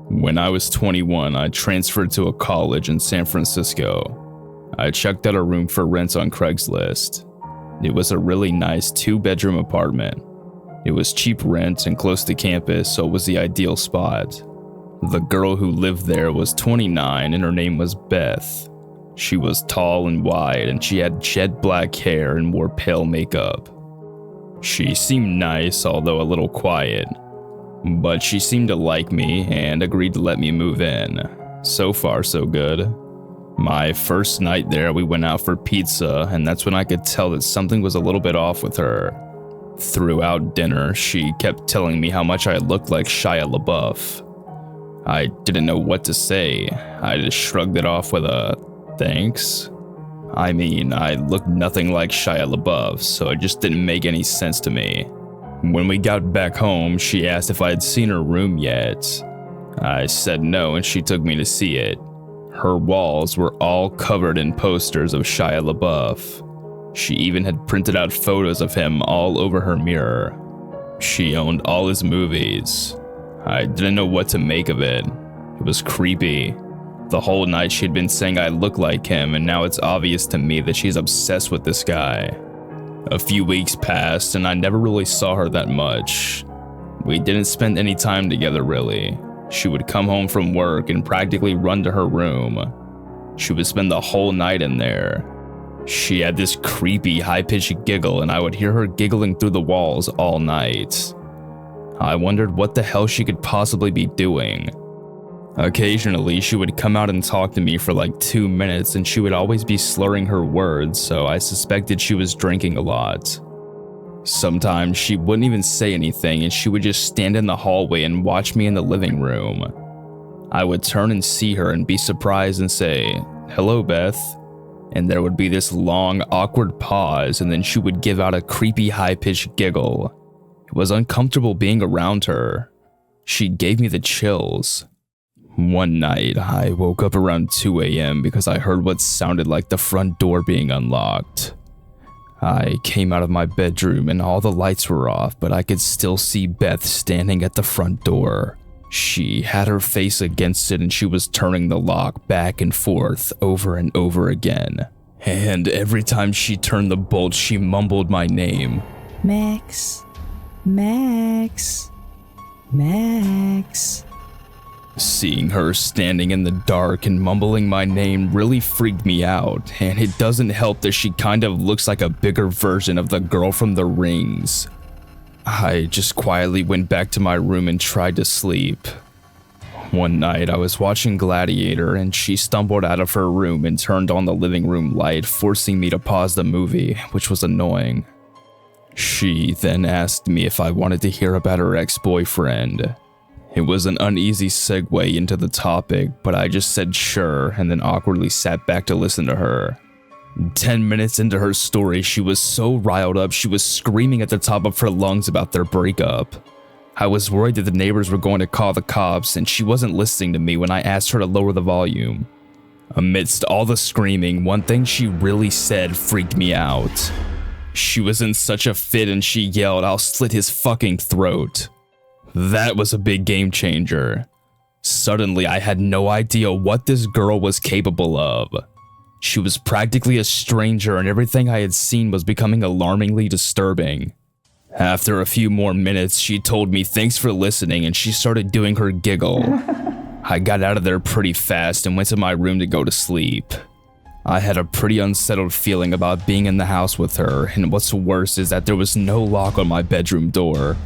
When I was 21, I transferred to a college in San Francisco. I checked out a room for rent on Craigslist. It was a really nice 2-bedroom apartment. It was cheap rent and close to campus, so it was the ideal spot. The girl who lived there was 29 and her name was Beth. She was tall and wide and she had jet black hair and wore pale makeup. She seemed nice, although a little quiet. But she seemed to like me and agreed to let me move in. So far, so good. My first night there, we went out for pizza, and that's when I could tell that something was a little bit off with her. Throughout dinner, she kept telling me how much I looked like Shia LaBeouf. I didn't know what to say. I just shrugged it off with a thanks. I mean, I looked nothing like Shia LaBeouf, so it just didn't make any sense to me. When we got back home, she asked if I had seen her room yet. I said no, and she took me to see it. Her walls were all covered in posters of Shia LaBeouf. She even had printed out photos of him all over her mirror. She owned all his movies. I didn't know what to make of it. It was creepy. The whole night she'd been saying I look like him, and now it's obvious to me that she's obsessed with this guy. A few weeks passed, and I never really saw her that much. We didn't spend any time together, really. She would come home from work and practically run to her room. She would spend the whole night in there. She had this creepy, high-pitched giggle, and I would hear her giggling through the walls all night. I wondered what the hell she could possibly be doing. Occasionally, she would come out and talk to me for like 2 minutes, and she would always be slurring her words, so I suspected she was drinking a lot. Sometimes she wouldn't even say anything, and she would just stand in the hallway and watch me in the living room. I would turn and see her and be surprised and say, "Hello, Beth." And there would be this long, awkward pause, and then she would give out a creepy, high-pitched giggle. It was uncomfortable being around her. She gave me the chills. One night, I woke up around 2 a.m. because I heard what sounded like the front door being unlocked. I came out of my bedroom and all the lights were off, but I could still see Beth standing at the front door. She had her face against it and she was turning the lock back and forth over and over again. And every time she turned the bolt, she mumbled my name. Max. Max. Max. Seeing her standing in the dark and mumbling my name really freaked me out, and it doesn't help that she kind of looks like a bigger version of the girl from The Rings. I just quietly went back to my room and tried to sleep. One night I was watching Gladiator and she stumbled out of her room and turned on the living room light, forcing me to pause the movie, which was annoying. She then asked me if I wanted to hear about her ex-boyfriend. It was an uneasy segue into the topic, but I just said sure and then awkwardly sat back to listen to her. 10 minutes into her story, she was so riled up she was screaming at the top of her lungs about their breakup. I was worried that the neighbors were going to call the cops, and she wasn't listening to me when I asked her to lower the volume. Amidst all the screaming, one thing she really said freaked me out. She was in such a fit and she yelled, "I'll slit his fucking throat." That was a big game changer. Suddenly, I had no idea what this girl was capable of. She was practically a stranger and everything I had seen was becoming alarmingly disturbing. After a few more minutes, she told me thanks for listening and she started doing her giggle. I got out of there pretty fast and went to my room to go to sleep. I had a pretty unsettled feeling about being in the house with her, and what's worse is that there was no lock on my bedroom door.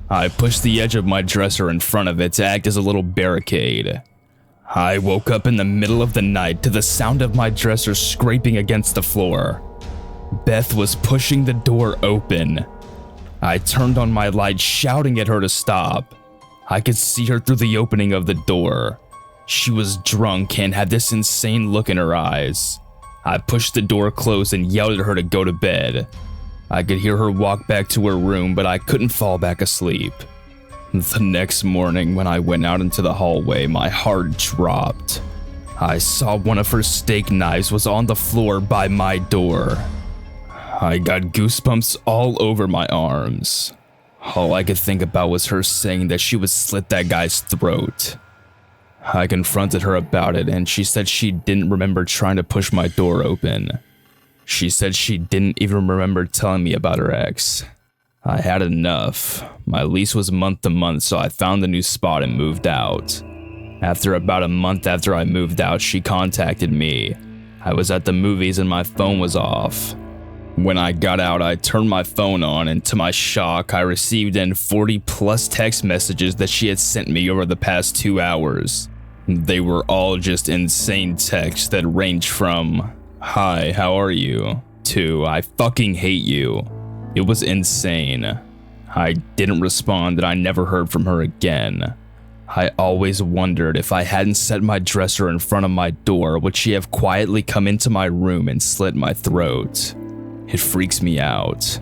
I pushed the edge of my dresser in front of it to act as a little barricade. I woke up in the middle of the night to the sound of my dresser scraping against the floor. Beth was pushing the door open. I turned on my light, shouting at her to stop. I could see her through the opening of the door. She was drunk and had this insane look in her eyes. I pushed the door closed and yelled at her to go to bed. I could hear her walk back to her room, but I couldn't fall back asleep. The next morning, when I went out into the hallway, my heart dropped. I saw one of her steak knives was on the floor by my door. I got goosebumps all over my arms. All I could think about was her saying that she would slit that guy's throat. I confronted her about it and she said she didn't remember trying to push my door open. She said she didn't even remember telling me about her ex. I had enough. My lease was month to month, so I found a new spot and moved out. After about a month after I moved out, she contacted me. I was at the movies and my phone was off. When I got out, I turned my phone on and to my shock, I received in 40 plus text messages that she had sent me over the past 2 hours. They were all just insane texts that ranged from, "Hi, how are you?" to "I fucking hate you." It was insane. I didn't respond and I never heard from her again. I always wondered if I hadn't set my dresser in front of my door, would she have quietly come into my room and slit my throat? It freaks me out.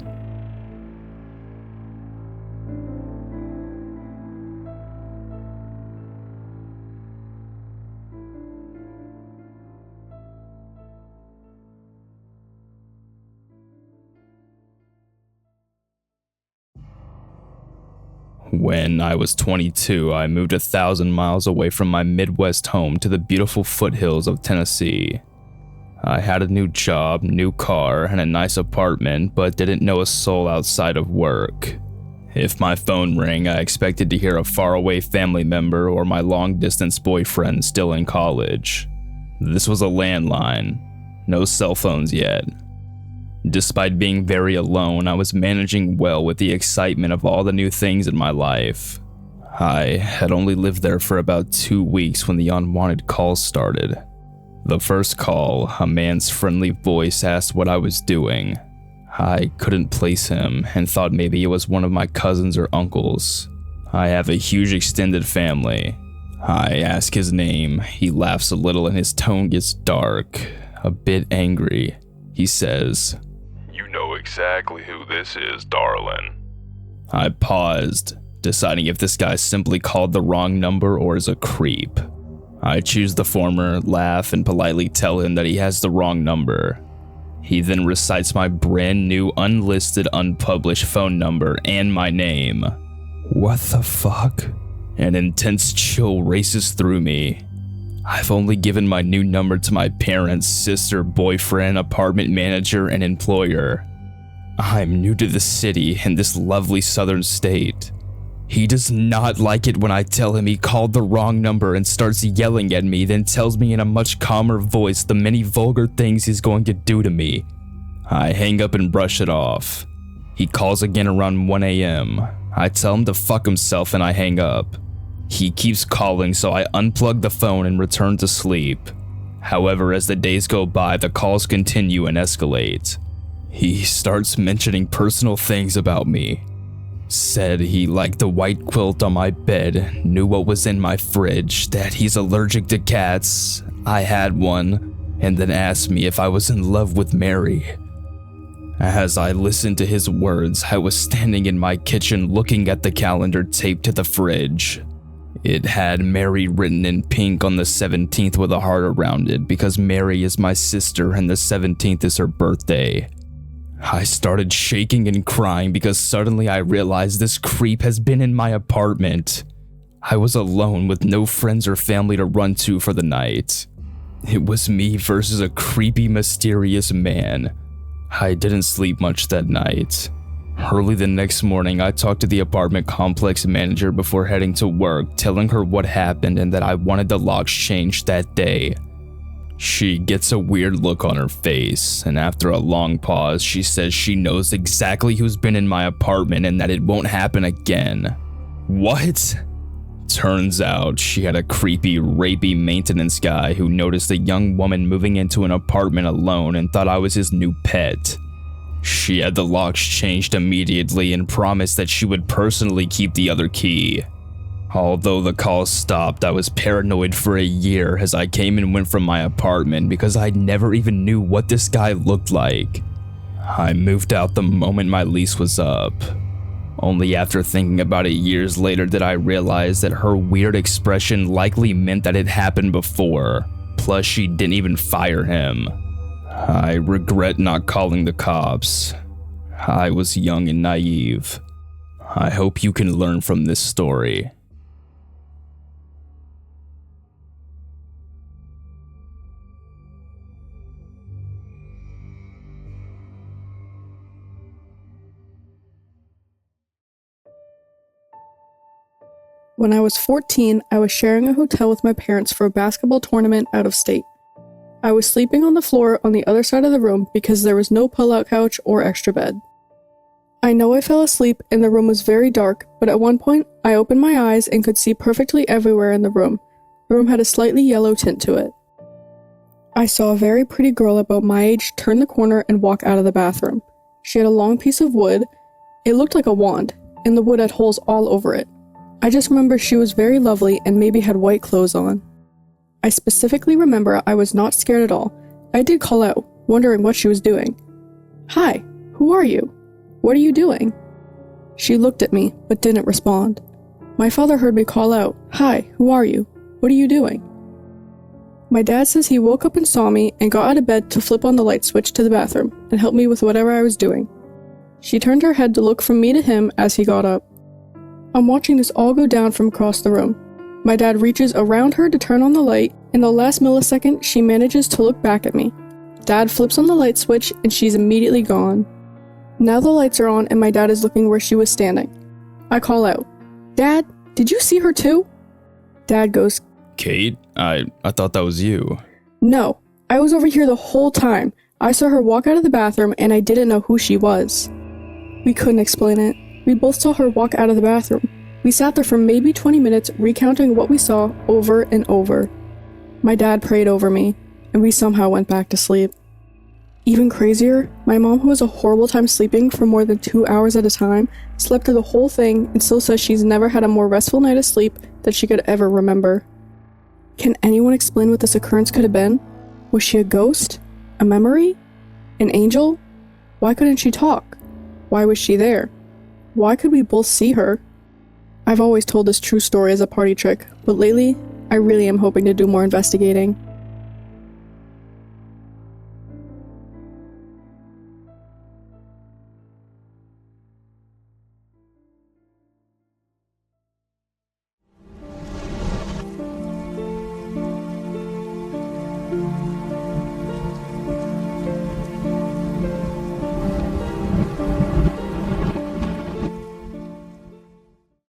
When I was 22, I moved 1,000 miles away from my Midwest home to the beautiful foothills of Tennessee. I had a new job, new car, and a nice apartment, but didn't know a soul outside of work. If my phone rang, I expected to hear a faraway family member or my long-distance boyfriend still in college. This was a landline. No cell phones yet. Despite being very alone, I was managing well with the excitement of all the new things in my life. I had only lived there for about 2 weeks when the unwanted calls started. The first call, a man's friendly voice asked what I was doing. I couldn't place him and thought maybe it was one of my cousins or uncles. I have a huge extended family. I ask his name. He laughs a little and his tone gets dark, a bit angry. He says, "You know exactly who this is, darling." I paused, deciding if this guy simply called the wrong number or is a creep. I choose the former, laugh, and politely tell him that he has the wrong number. He then recites my brand new unlisted unpublished phone number and my name. What the fuck? An intense chill races through me. I've only given my new number to my parents, sister, boyfriend, apartment manager, and employer. I'm new to the city in this lovely southern state. He does not like it when I tell him he called the wrong number and starts yelling at me, then tells me in a much calmer voice the many vulgar things he's going to do to me. I hang up and brush it off. He calls again around 1 a.m. I tell him to fuck himself and I hang up. He keeps calling, so I unplug the phone and return to sleep. However, as the days go by, the calls continue and escalate. He starts mentioning personal things about me. Said he liked the white quilt on my bed, knew what was in my fridge, that he's allergic to cats, I had one, and then asked me if I was in love with Mary. As I listened to his words, I was standing in my kitchen looking at the calendar taped to the fridge. It had Mary written in pink on the 17th with a heart around it because Mary is my sister and the 17th is her birthday. I started shaking and crying because suddenly I realized this creep has been in my apartment. I was alone with no friends or family to run to for the night. It was me versus a creepy, mysterious man. I didn't sleep much that night. Early the next morning, I talked to the apartment complex manager before heading to work, telling her what happened and that I wanted the locks changed that day. She gets a weird look on her face, and after a long pause, she says she knows exactly who's been in my apartment and that it won't happen again. What? Turns out she had a creepy, rapey maintenance guy who noticed a young woman moving into an apartment alone and thought I was his new pet. She had the locks changed immediately and promised that she would personally keep the other key. Although the calls stopped, I was paranoid for a year as I came and went from my apartment because I never even knew what this guy looked like. I moved out the moment my lease was up. Only after thinking about it years later did I realize that her weird expression likely meant that it happened before, plus she didn't even fire him. I regret not calling the cops. I was young and naive. I hope you can learn from this story. When I was 14, I was sharing a hotel with my parents for a basketball tournament out of state. I was sleeping on the floor on the other side of the room because there was no pull-out couch or extra bed. I know I fell asleep and the room was very dark, but at one point, I opened my eyes and could see perfectly everywhere in the room. The room had a slightly yellow tint to it. I saw a very pretty girl about my age turn the corner and walk out of the bathroom. She had a long piece of wood. It looked like a wand, and the wood had holes all over it. I just remember she was very lovely and maybe had white clothes on. I specifically remember I was not scared at all. I did call out, wondering what she was doing. "Hi, who are you? What are you doing?" She looked at me, but didn't respond. My father heard me call out, "Hi, who are you? What are you doing?" My dad says he woke up and saw me and got out of bed to flip on the light switch to the bathroom and help me with whatever I was doing. She turned her head to look from me to him as he got up. I'm watching this all go down from across the room. My dad reaches around her to turn on the light. In the last millisecond, she manages to look back at me. Dad flips on the light switch and she's immediately gone. Now the lights are on and my dad is looking where she was standing. I call out, "Dad, did you see her too?" Dad goes, Kate, I thought that was you. "No, I was over here the whole time. I saw her walk out of the bathroom and I didn't know who she was." We couldn't explain it. We both saw her walk out of the bathroom. We sat there for maybe 20 minutes recounting what we saw over and over. My dad prayed over me, and we somehow went back to sleep. Even crazier, my mom, who has a horrible time sleeping for more than 2 hours at a time, slept through the whole thing and still says she's never had a more restful night of sleep that she could ever remember. Can anyone explain what this occurrence could have been? Was she a ghost? A memory? An angel? Why couldn't she talk? Why was she there? Why could we both see her? I've always told this true story as a party trick, but lately, I really am hoping to do more investigating.